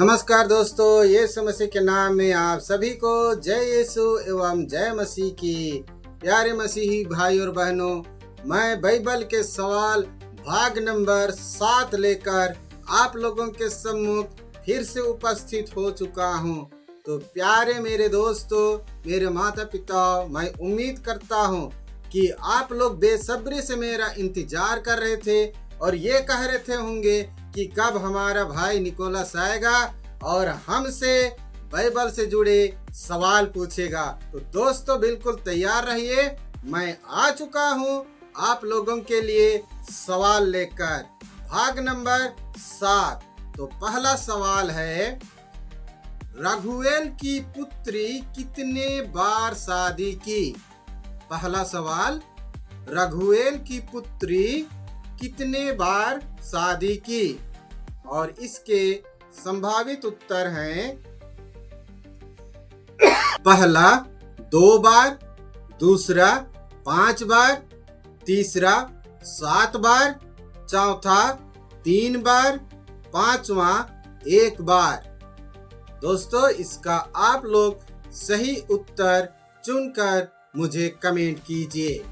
नमस्कार दोस्तों, यीशु मसीह के नाम में आप सभी को जय यीशु एवं जय मसीह की। प्यारे मसीही भाई और बहनों, मैं बाइबल के सवाल भाग नंबर 7 लेकर आप लोगों के सम्मुख फिर से उपस्थित हो चुका हूं। तो प्यारे मेरे दोस्तों, मेरे माता पिता, मैं उम्मीद करता हूं कि आप लोग बेसब्री से मेरा इंतजार कर रहे थे और ये कह रहे थे होंगे कि कब हमारा भाई निकोलस आएगा और हमसे बाइबल से जुड़े सवाल पूछेगा। तो दोस्तों बिल्कुल तैयार रहिए, मैं आ चुका हूँ आप लोगों के लिए सवाल लेकर। भाग नंबर 7। तो पहला सवाल है, रघुएल की पुत्री कितने बार शादी की? पहला सवाल, रघुएल की पुत्री कितने बार शादी की? और इसके संभावित उत्तर हैं, पहला 2 बार, दूसरा 5 बार, तीसरा 7 बार, चौथा 3 बार, पांचवा 1 बार। दोस्तों इसका आप लोग सही उत्तर चुनकर मुझे कमेंट कीजिए।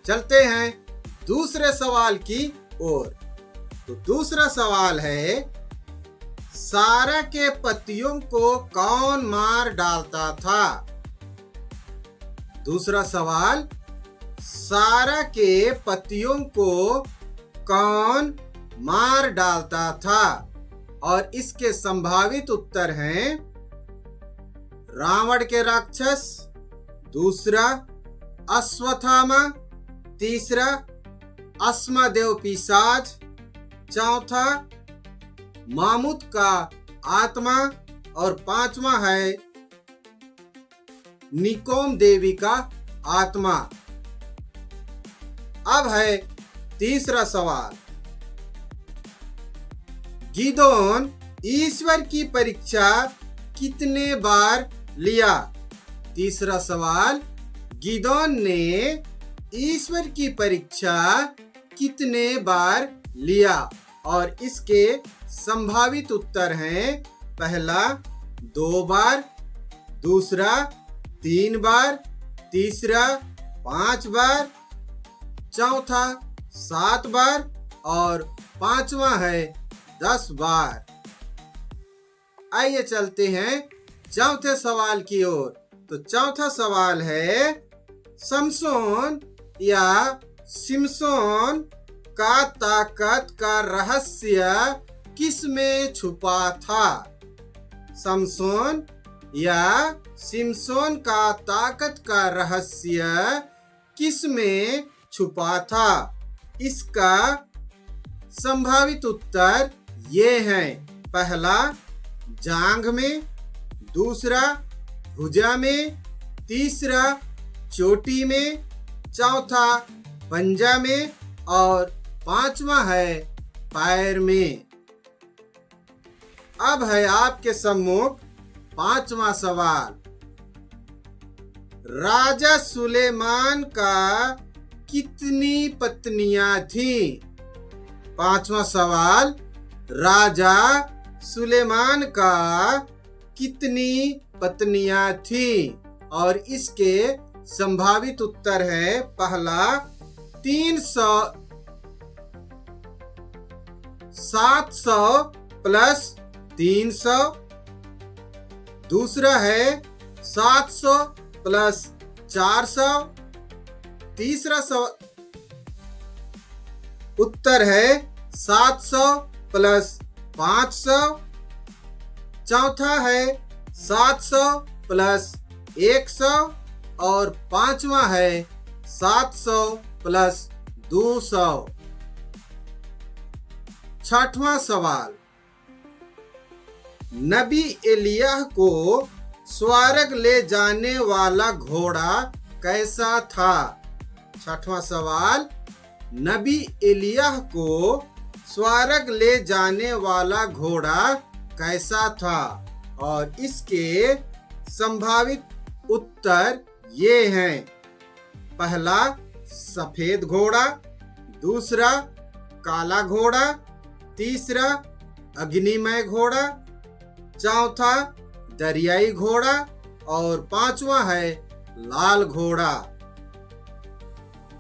चलते हैं दूसरे सवाल की ओर। तो दूसरा सवाल है, सारा के पतियों को कौन मार डालता था? दूसरा सवाल, सारा के पतियों को कौन मार डालता था? और इसके संभावित उत्तर हैं, रावण के राक्षस, दूसरा अश्वत्थामा, तीसरा अस्मदेव पिशाच, चौथा मामुत का आत्मा और पांचवा है निकोम देवी का आत्मा। अब है तीसरा सवाल, गिदोन ईश्वर की परीक्षा कितने बार लिया? तीसरा सवाल, गिदोन ने ईश्वर की परीक्षा कितने बार लिया? और इसके संभावित उत्तर हैं, पहला 2 बार, दूसरा 3 बार, तीसरा 5 बार, चौथा 7 बार और पांचवा है 10 बार। आइए चलते हैं चौथे सवाल की ओर। तो चौथा सवाल है, समसोन या सिमसोन का ताकत का रहस्य किस में छुपा था? समसोन या सिमसोन का ताकत का रहस्य किस में छुपा था? इसका संभावित उत्तर ये हैं, पहला जांघ में, दूसरा भुजा में, तीसरा चोटी में, चौथा पंजा में और पांचवा है पैर में। अब है आपके सम्मुख पांचवा सवाल, राजा सुलेमान का कितनी पत्नियां थीं? पांचवा सवाल, राजा सुलेमान का कितनी पत्नियां थीं? और इसके संभावित उत्तर है, पहला 700 प्लस 300, दूसरा है 700 प्लस 400, तीसरा उत्तर है 700 प्लस 500, चौथा है 700 प्लस 100 और पांचवा है 700 प्लस 200। छठवां सवाल, नबी एलिय्याह को स्वर्ग ले जाने वाला घोड़ा कैसा था? छठवां सवाल, नबी एलिय्याह को स्वर्ग ले जाने वाला घोड़ा कैसा था? और इसके संभावित उत्तर ये हैं, पहला सफेद घोड़ा, दूसरा काला घोड़ा, तीसरा अग्निमय घोड़ा, चौथा दरियाई घोड़ा और पांचवा है लाल घोड़ा।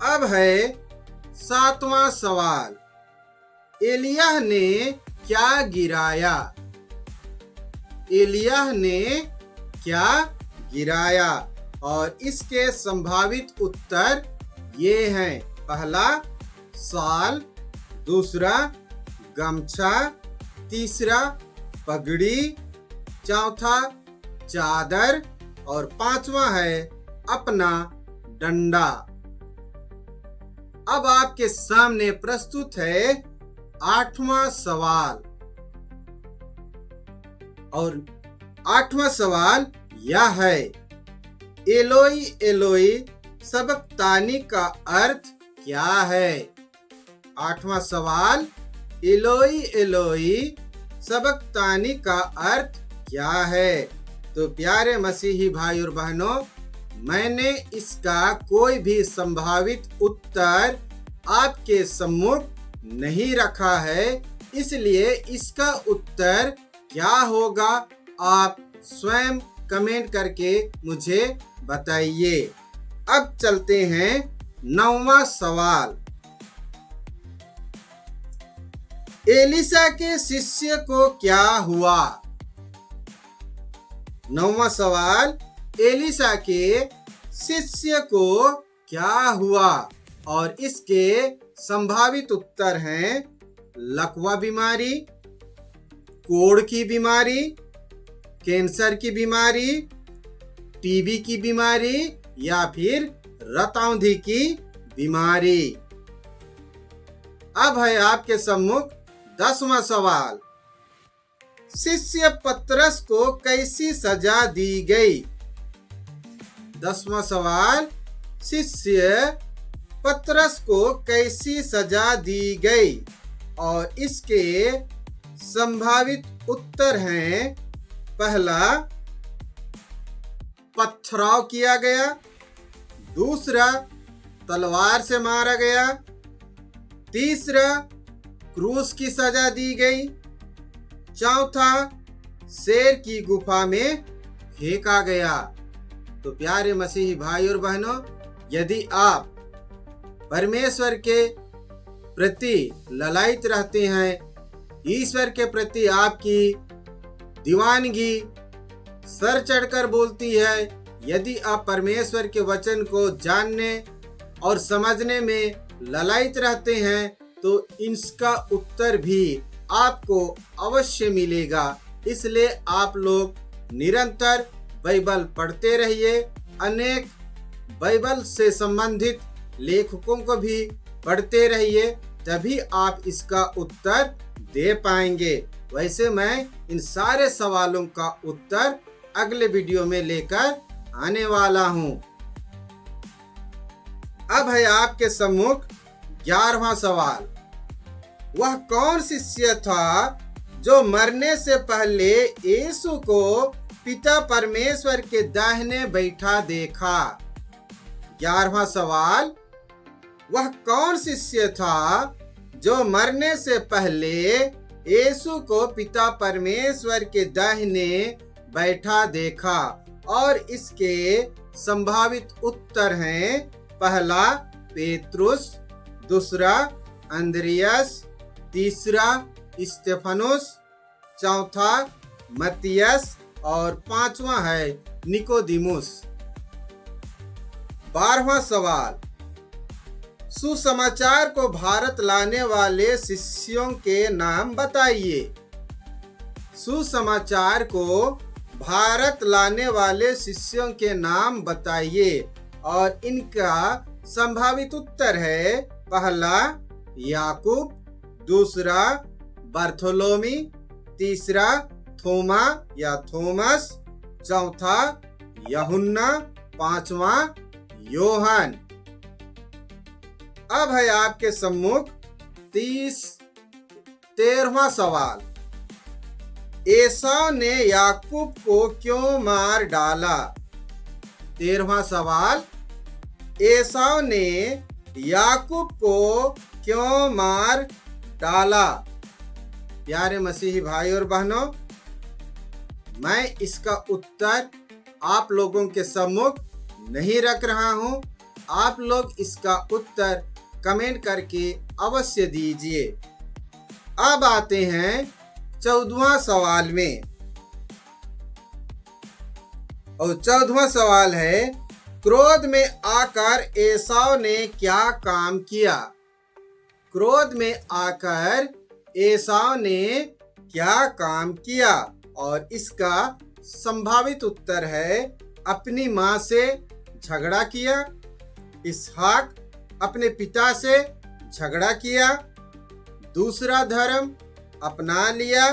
अब है सातवां सवाल, एलिय्याह ने क्या गिराया? एलिय्याह ने क्या गिराया? और इसके संभावित उत्तर ये हैं। पहला शाल, दूसरा गमछा, तीसरा पगड़ी, चौथा चादर और पांचवा है अपना डंडा। अब आपके सामने प्रस्तुत है आठवां सवाल, और आठवां सवाल यह है, एलोई एलोई सबक्तानी का अर्थ क्या है? आठवां सवाल, एलोई एलोई सबक्तानी का अर्थ क्या है? तो प्यारे मसीही भाई और बहनों, मैंने इसका कोई भी संभावित उत्तर आपके सम्मुख नहीं रखा है, इसलिए इसका उत्तर क्या होगा आप स्वयं कमेंट करके मुझे बताइए। अब चलते हैं नौवां सवाल, एलीशा के शिष्य को क्या हुआ? नौवां सवाल, एलीशा के शिष्य को क्या हुआ? और इसके संभावित उत्तर हैं लकवा बीमारी, कोढ़ की बीमारी, कैंसर की बीमारी, टीबी की बीमारी या फिर रतौंधी की बीमारी। अब है आपके सम्मुख 10वां सवाल, शिष्य पतरस को कैसी सजा दी गई? 10वां सवाल, शिष्य पतरस को कैसी सजा दी गई? और इसके संभावित उत्तर हैं, पहला पथराव किया गया, दूसरा तलवार से मारा गया, तीसरा क्रूस की सजा दी गई, चौथा शेर की गुफा में फेंका गया। तो प्यारे मसीही भाई और बहनों, यदि आप परमेश्वर के प्रति ललायित रहते हैं, ईश्वर के प्रति आपकी दीवानगी सर चढ़कर बोलती है, यदि आप परमेश्वर के वचन को जानने और समझने में ललायित रहते हैं, तो इसका उत्तर भी आपको अवश्य मिलेगा। इसलिए आप लोग निरंतर बाइबल पढ़ते रहिए, अनेक बाइबल से संबंधित लेखकों को भी पढ़ते रहिए, तभी आप इसका उत्तर दे पाएंगे। वैसे मैं इन सारे सवालों का उत्तर अगले वीडियो में लेकर आने वाला हूं। अब है आपके सम्मुख 11वां सवाल, वह कौन शिष्य था जो मरने से पहले यीशु को पिता परमेश्वर के दाहिने बैठा देखा? 11वां सवाल, वह कौन शिष्य था जो मरने से पहले यीशु को पिता परमेश्वर के दाहिने बैठा देखा? और इसके संभावित उत्तर हैं, पहला पेत्रुस, दूसरा अंद्रियास, तीसरा स्तेफनुस, चौथा मत्तियस और पांचवा है निकोदिमुस। 12वां सवाल, सुसमाचार को भारत लाने वाले शिष्यों के नाम बताइए। सुसमाचार को भारत लाने वाले शिष्यों के नाम बताइए। और इनका संभावित उत्तर है, पहला याकूब, दूसरा बर्थोलोमी, तीसरा थोमा या थोमस, चौथा यूहन्ना, पांचवा योहन। अब है आपके सम्मुख 13वां सवाल, एसाव ने याकूब को क्यों मार डाला? 13वां सवाल, एसाव ने याकूब को क्यों मार डाला? प्यारे मसीही भाई और बहनों, मैं इसका उत्तर आप लोगों के सम्मुख नहीं रख रहा हूं। आप लोग इसका उत्तर कमेंट करके अवश्य दीजिए। अब आते हैं 14वां सवाल में, और 14वां सवाल है, क्रोध में आकर एसाव ने क्या काम किया? क्रोध में आकर एसाव ने क्या काम किया? और इसका संभावित उत्तर है अपनी मां से झगड़ा किया, इसहाक अपने पिता से झगड़ा किया, दूसरा धर्म अपना लिया,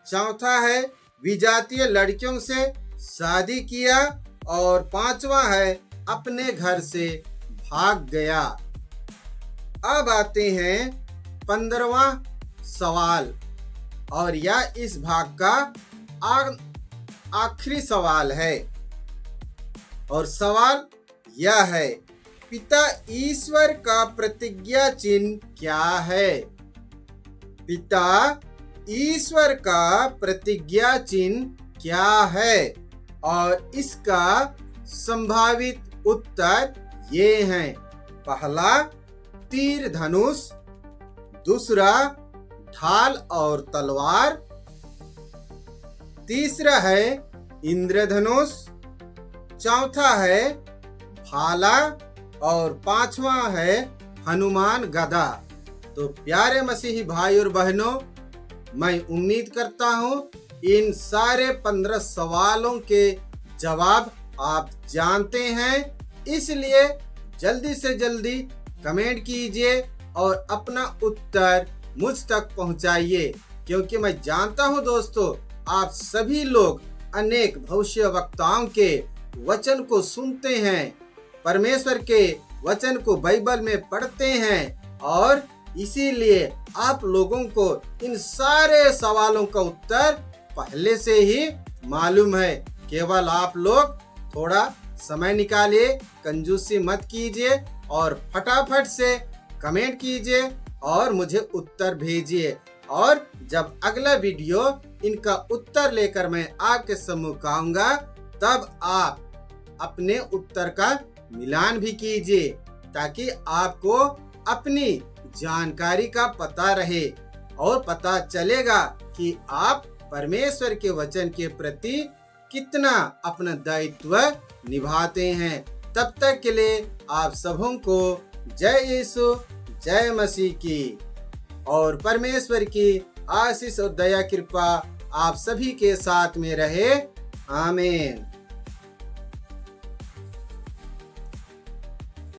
चौथा है विजातीय लड़कियों से शादी किया, और पांचवा है अपने घर से भाग गया। अब आते हैं 15वां सवाल, और यह इस भाग का आखिरी सवाल है। और सवाल यह है, पिता ईश्वर का प्रतिज्ञा चिन्ह क्या है? पिता ईश्वर का प्रतिज्ञा चिन्ह क्या है? और इसका संभावित उत्तर ये हैं, पहला तीर धनुष, दूसरा ढाल और तलवार, तीसरा है इंद्रधनुष, चौथा है भाला, और पांचवा है हनुमान गदा। तो प्यारे मसीही भाई और बहनों, मैं उम्मीद करता हूँ इन सारे 15 सवालों के जवाब आप जानते हैं। इसलिए जल्दी से जल्दी कमेंट कीजिए और अपना उत्तर मुझ तक पहुंचाइए, क्योंकि मैं जानता हूं दोस्तों, आप सभी लोग अनेक भविष्यवक्ताओं के वचन को सुनते हैं, परमेश्वर के वचन को बाइबल में पढ़ते हैं, और इसीलिए आप लोगों को इन सारे सवालों का उत्तर पहले से ही मालूम है। केवल आप लोग थोड़ा समय निकालिए, कंजूसी मत कीजिए, और फटाफट से कमेंट कीजिए और मुझे उत्तर भेजिए। और जब अगला वीडियो इनका उत्तर लेकर मैं आपके सम्मुख आऊंगा, तब आप अपने उत्तर का मिलान भी कीजिए, ताकि आपको अपनी जानकारी का पता रहे और पता चलेगा कि आप परमेश्वर के वचन के प्रति कितना अपना दायित्व निभाते हैं। तब तक के लिए आप सबों को जय यीशु, जय मसीह की, और परमेश्वर की आशीष और दया कृपा आप सभी के साथ में रहे। आमीन।